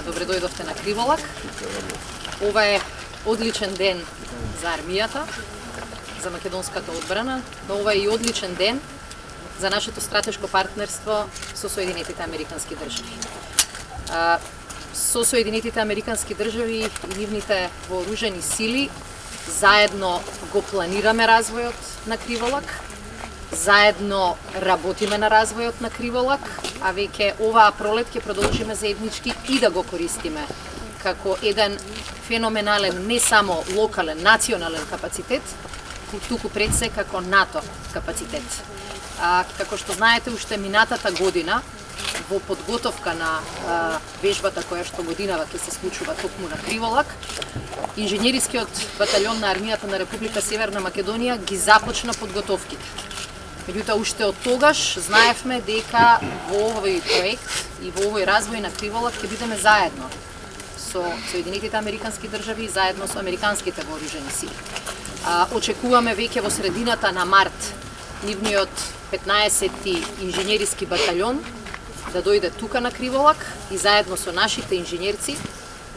Добре дојдовте на Криволак. Ова е одличен ден за армијата, за македонската одбрана, но ова е и одличен ден за нашето стратешко партнерство со Соединетите Американски држави. Со Соединетите Американски држави и нивните вооружени сили заедно го планираме развојот на Криволак, заедно работиме на развојот на Криволак, а веќе оваа пролет ќе продолжиме заеднички и да го користиме како еден феноменален, не само локален, национален капацитет, туку пред се како НАТО капацитет. Како што знаете, уште минатата година во подготовка на вежбата која што годинава ќе се случува токму на Криволак, инженерискиот батальон на армијата на Република Северна Македонија ги започна подготовките. Меѓутоа, уште од тогаш знаевме дека во овој проект и во овој развој на Криволак ќе бидеме заедно со Соединетите Американски држави и заедно со американските вооружени сили. Очекуваме веќе во средината на март нивниот 15-ти инженериски батальон да дојде тука на Криволак и заедно со нашите инженерци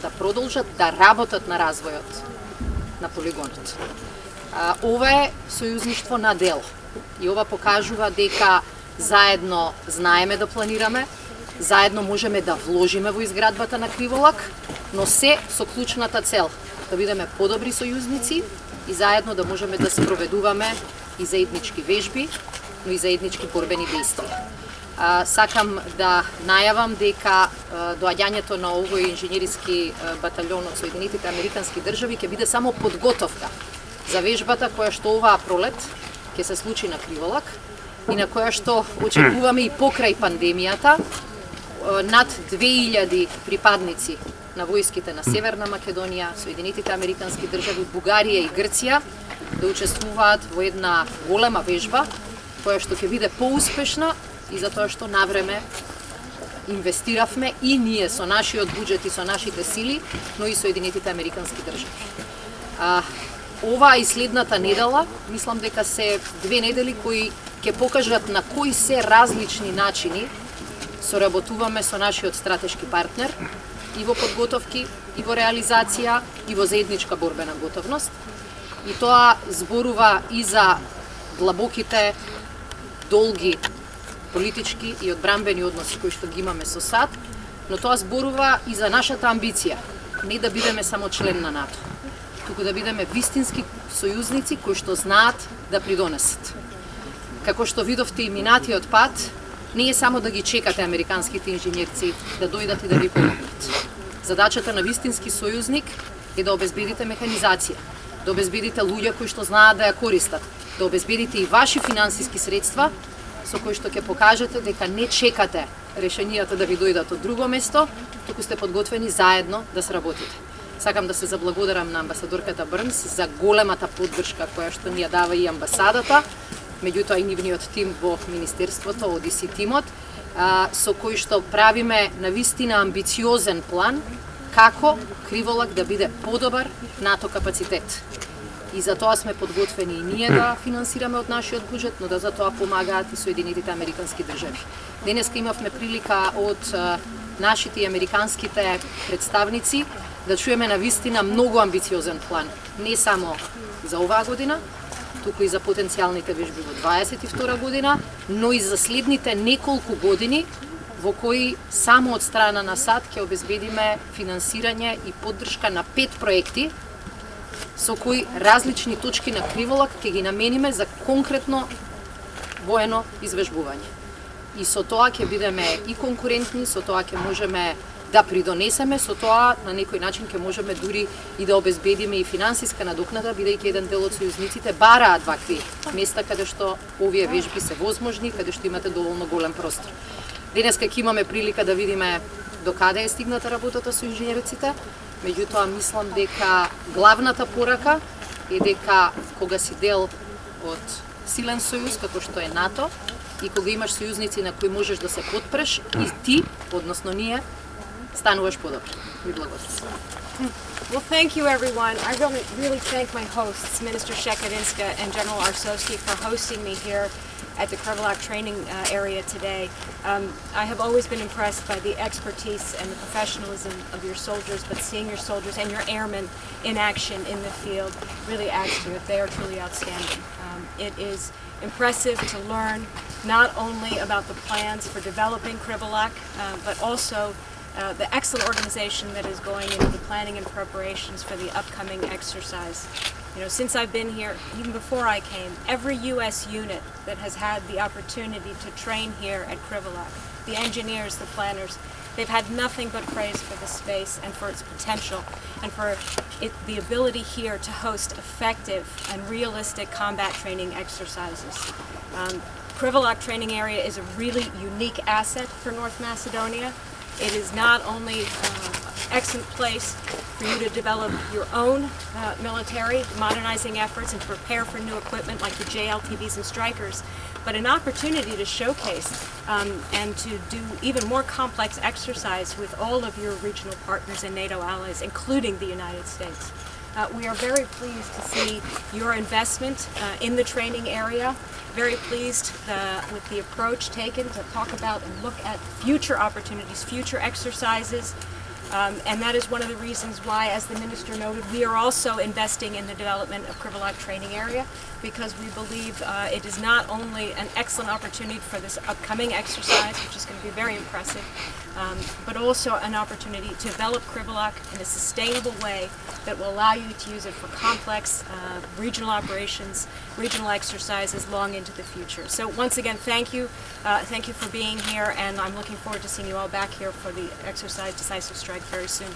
да продолжат да работат на развојот на полигонот. Ова е сојузништво на дело и ова покажува дека заедно знаеме да планираме, заедно можеме да вложиме во изградбата на Криволак, но се со клучната цел да бидеме подобри сојузници и заедно да можеме да спроведуваме и заеднички вежби, но и заеднички борбени действија. Сакам да најавам дека доаѓањето на овој инженериски батальон од Соединетите Американски држави ќе биде само подготовка за вежбата која што оваа пролет ќе се случи на Криволак и на која што очекуваме и покрај пандемијата над 2000 припадници на војските на Северна Македонија, Соединетите Американски држави, Бугарија и Грција да учествуваат во една голема вежба која што ќе биде поуспешна и затоа што навреме инвестиравме и ние со нашиот буџет и со нашите сили, но и Соединетите Американски држави. Оваа и следната недела, мислам дека се 2 недели кои ќе покажат на кои се различни начини соработуваме со нашиот стратешки партнер и во подготовки, и во реализација, и во заедничка борбена готовност. И тоа зборува и за длабоките, долги политички и одбранбени односи кои што ги имаме со САД, но тоа зборува и за нашата амбиција, не да бидеме само член на НАТО, туку да бидеме вистински сојузници кои што знаат да придонесат. Како што видовте и минатиот пат, не е само да ги чекате американските инженерци да дојдат и да ви помогнат. Задачата на вистински сојузник е да обезбедите механизација, да обезбедите луѓе кои што знаат да ја користат, да обезбедите и ваши финансиски средства со кои што ќе покажете дека не чекате решенијата да ви дојдат од друго место, туку сте подготвени заедно да сработите. Сакам да се заблагодарам на амбасадорката Брнс за големата поддршка која што ни ја дава и амбасадата, меѓутоа и нивниот тим во Министерството, ОДИСИ тимот, со кој што правиме навистина амбициозен план како Криволак да биде подобар НАТО капацитет. И за тоа сме подготвени и ние да финансираме од нашиот буџет, но да за тоа помагаат и Соединетите Американски држави. Денеска имавме прилика од нашите и американските представници да чуеме навистина многу амбициозен план, не само за оваа година, туку и за потенцијалните вежби во 22 година, но и за следните неколку години во кои само од страна на САД ќе обезбедиме финансирање и поддршка на 5 проекти со кои различни точки на Криволак ќе ги намениме за конкретно воено извежбување. И со тоа ќе бидеме и конкурентни, со тоа ќе можеме да придонесеме, со тоа на некој начин ќе можеме дури и да обезбедиме и финансиска надокнада, бидејќи еден дел од сојузниците бараат вакви места каде што овие вежби се возможни, каде што имате доволно голем простор. Денеска ќе имаме прилика да видиме до каде е стигната работата со инженерците, меѓутоа мислам дека главната порака е дека кога си дел од силен сојуз како што е НАТО и кога имаш сојузници на кои можеш да се потпреш и ти, односно ние, стануваш подобро. Ви благодарам. Well, thank you, everyone. I really thank my hosts, Minister Shekadinska and General Arsovsky, for hosting me here at the Krivolac training area today. I have always been impressed by the expertise and the professionalism of your soldiers, but seeing your soldiers and your airmen in action in the field really adds to it. They are truly outstanding. It is impressive to learn not only about the plans for developing Krivolac, but also the excellent organization that is going into the planning and preparations for the upcoming exercise. You know, since I've been here, even before I came, every U.S. unit that has had the opportunity to train here at Krivolac, the engineers, the planners, they've had nothing but praise for the space and for its potential and for the ability here to host effective and realistic combat training exercises. Krivolac training area is a really unique asset for North Macedonia. It is not only an excellent place for you to develop your own military modernizing efforts and to prepare for new equipment like the JLTVs and Strykers, but an opportunity to showcase and to do even more complex exercise with all of your regional partners and NATO allies, including the United States. We are very pleased to see your investment in the training area. Very pleased with the approach taken to talk about and look at future opportunities, future exercises. And that is one of the reasons why, as the Minister noted, we are also investing in the development of Krivolac training area, because we believe it is not only an excellent opportunity for this upcoming exercise, which is going to be very impressive, but also an opportunity to develop Krivolac in a sustainable way that will allow you to use it for complex regional operations, regional exercises long into the future. So once again, thank you. Thank you for being here, and I'm looking forward to seeing you all back here for the exercise Decisive Strike very soon.